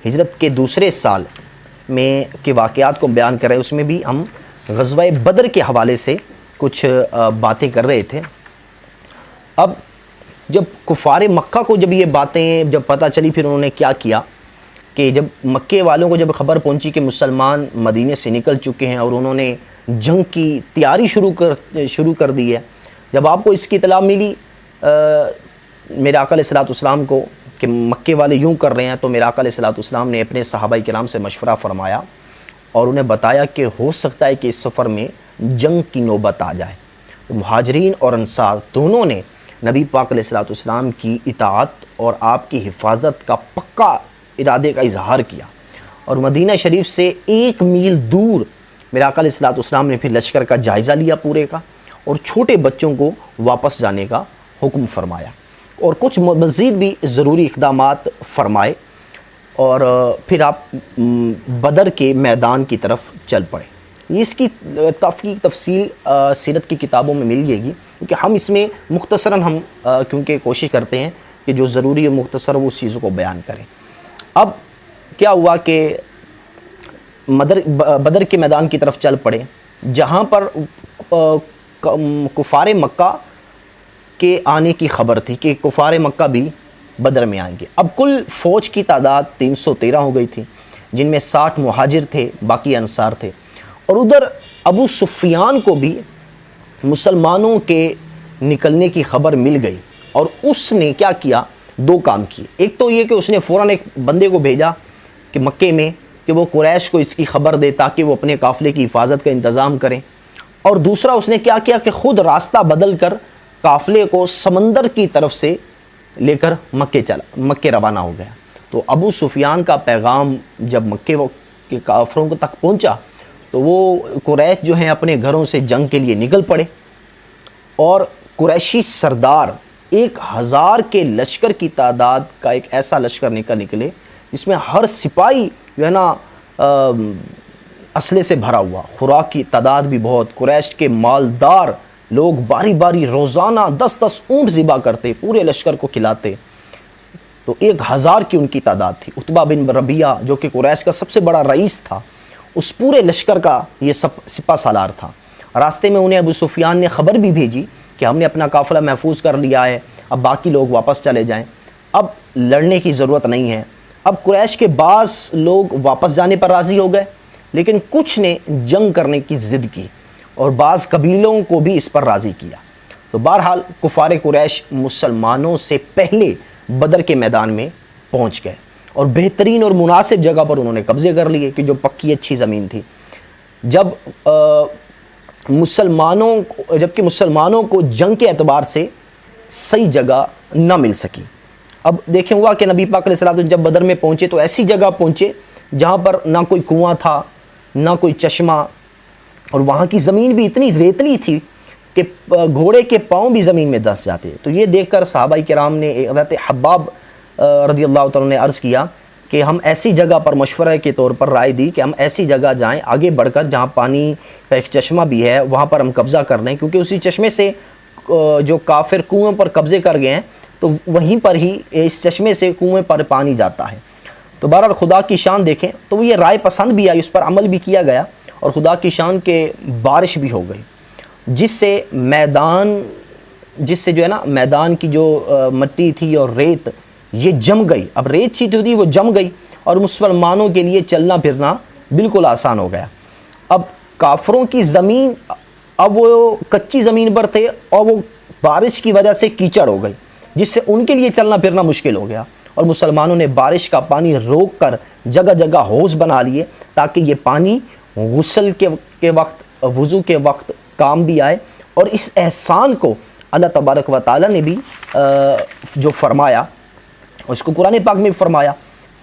ہجرت کے دوسرے سال میں کے واقعات کو بیان کر رہے ہیں، اس میں بھی ہم غزوہ بدر کے حوالے سے کچھ باتیں کر رہے تھے۔ اب جب کفار مکہ کو جب یہ باتیں جب پتہ چلی، پھر انہوں نے کیا کیا کہ جب مکے والوں کو جب خبر پہنچی کہ مسلمان مدینے سے نکل چکے ہیں اور انہوں نے جنگ کی تیاری شروع کر دی ہے، جب آپ کو اس کی اطلاع ملی میرے آقا علیہ الصلوۃ والسلام کو کہ مکے والے یوں کر رہے ہیں، تو میرے آقا علیہ الصلوۃ والسلام نے اپنے صحابہ کرام سے مشورہ فرمایا اور انہیں بتایا کہ ہو سکتا ہے کہ اس سفر میں جنگ کی نوبت آ جائے۔ مہاجرین اور انصار دونوں نے نبی پاک علیہ الصلوۃ والسلام کی اطاعت اور آپ کی حفاظت کا پکا ارادے کا اظہار کیا، اور مدینہ شریف سے 1 میل دور میرے آقا علیہ الصلوۃ والسلام نے پھر لشکر کا جائزہ لیا پورے کا، اور چھوٹے بچوں کو واپس جانے کا حکم فرمایا، اور کچھ مزید بھی ضروری اقدامات فرمائے، اور پھر آپ بدر کے میدان کی طرف چل پڑے۔ اس کی تفصیل سیرت کی کتابوں میں مل جائے گی، کیونکہ ہم اس میں مختصراً کیونکہ کوشش کرتے ہیں کہ جو ضروری ہے مختصر وہ اس چیزوں کو بیان کریں۔ اب کیا ہوا کہ بدر کے میدان کی طرف چل پڑے، جہاں پر کفار مکہ کے آنے کی خبر تھی کہ کفار مکہ بھی بدر میں آئیں گے۔ اب کل فوج کی تعداد 313 ہو گئی تھی، جن میں 60 مہاجر تھے، باقی انصار تھے، اور ادھر ابو سفیان کو بھی مسلمانوں کے نکلنے کی خبر مل گئی، اور اس نے کیا کیا، 2 کام کیے۔ ایک تو یہ کہ اس نے فوراً ایک بندے کو بھیجا کہ مکے میں کہ وہ قریش کو اس کی خبر دے تاکہ وہ اپنے قافلے کی حفاظت کا انتظام کریں، اور دوسرا اس نے کیا کیا کہ خود راستہ بدل کر قافلے کو سمندر کی طرف سے لے کر مکے روانہ ہو گیا۔ تو ابو سفیان کا پیغام جب مکے کے کافروں کو تک پہنچا تو وہ قریش جو ہیں اپنے گھروں سے جنگ کے لیے نکل پڑے، اور قریشی سردار 1000 کے لشکر کی تعداد کا ایک ایسا لشکر نکلے جس میں ہر سپاہی جو ہے نا اسلحے سے بھرا ہوا، خوراک کی تعداد بھی بہت، قریش کے مالدار لوگ باری باری روزانہ 10 اونٹ ذبح کرتے، پورے لشکر کو کھلاتے، تو 1000 کی ان کی تعداد تھی۔ عتبہ بن ربیعہ جو کہ قریش کا سب سے بڑا رئیس تھا، اس پورے لشکر کا یہ سپہ سالار تھا۔ راستے میں انہیں ابو سفیان نے خبر بھی بھیجی کہ ہم نے اپنا قافلہ محفوظ کر لیا ہے، اب باقی لوگ واپس چلے جائیں، اب لڑنے کی ضرورت نہیں ہے۔ اب قریش کے بعض لوگ واپس جانے پر راضی ہو گئے، لیکن کچھ نے جنگ کرنے کی ضد کی، اور بعض قبیلوں کو بھی اس پر راضی کیا۔ تو بہرحال کفار قریش مسلمانوں سے پہلے بدر کے میدان میں پہنچ گئے، اور بہترین اور مناسب جگہ پر انہوں نے قبضے کر لیے کہ جو پکی اچھی زمین تھی۔ جبکہ مسلمانوں کو جنگ کے اعتبار سے صحیح جگہ نہ مل سکی۔ اب دیکھیں ہوا کہ نبی پاک علیہ السلام جب بدر میں پہنچے تو ایسی جگہ پہنچے جہاں پر نہ کوئی کنواں تھا، نہ کوئی چشمہ، اور وہاں کی زمین بھی اتنی ریتلی تھی کہ گھوڑے کے پاؤں بھی زمین میں دھس جاتے۔ تو یہ دیکھ کر صحابہ کرام نے حضرت حباب رضی اللہ تعالیٰ نے عرض کیا کہ ہم ایسی جگہ پر مشورہ کے طور پر رائے دی کہ ہم ایسی جگہ جائیں آگے بڑھ کر جہاں پانی کا ایک چشمہ بھی ہے، وہاں پر ہم قبضہ کر لیں، کیونکہ اسی چشمے سے جو کافر کنویں پر قبضے کر گئے ہیں تو وہیں پر ہی اس چشمے سے کنویں پر پانی جاتا ہے۔ تو بہرحال خدا کی شان دیکھیں تو یہ رائے پسند بھی آئی، اس پر عمل بھی کیا گیا، اور خدا کی شان کے بارش بھی ہو گئی، جس سے جو ہے نا میدان کی جو مٹی تھی اور ریت یہ جم گئی۔ اب ریت چیتی تھی وہ جم گئی، اور مسلمانوں کے لیے چلنا پھرنا بالکل آسان ہو گیا۔ اب کافروں کی زمین، اب وہ کچی زمین پر تھے اور وہ بارش کی وجہ سے کیچڑ ہو گئی، جس سے ان کے لیے چلنا پھرنا مشکل ہو گیا، اور مسلمانوں نے بارش کا پانی روک کر جگہ جگہ حوض بنا لیے تاکہ یہ پانی غسل کے وقت، وضو کے وقت کام بھی آئے۔ اور اس احسان کو اللہ تبارک و تعالیٰ نے بھی جو فرمایا، اس کو قرآن پاک میں بھی فرمایا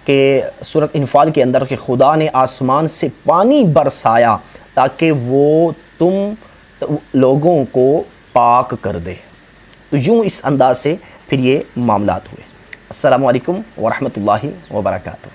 کہ سورۃ انفال کے اندر کہ خدا نے آسمان سے پانی برسایا تاکہ وہ تم لوگوں کو پاک کر دے۔ تو یوں اس انداز سے پھر یہ معاملات ہوئے۔ السلام علیکم ورحمۃ اللہ وبرکاتہ۔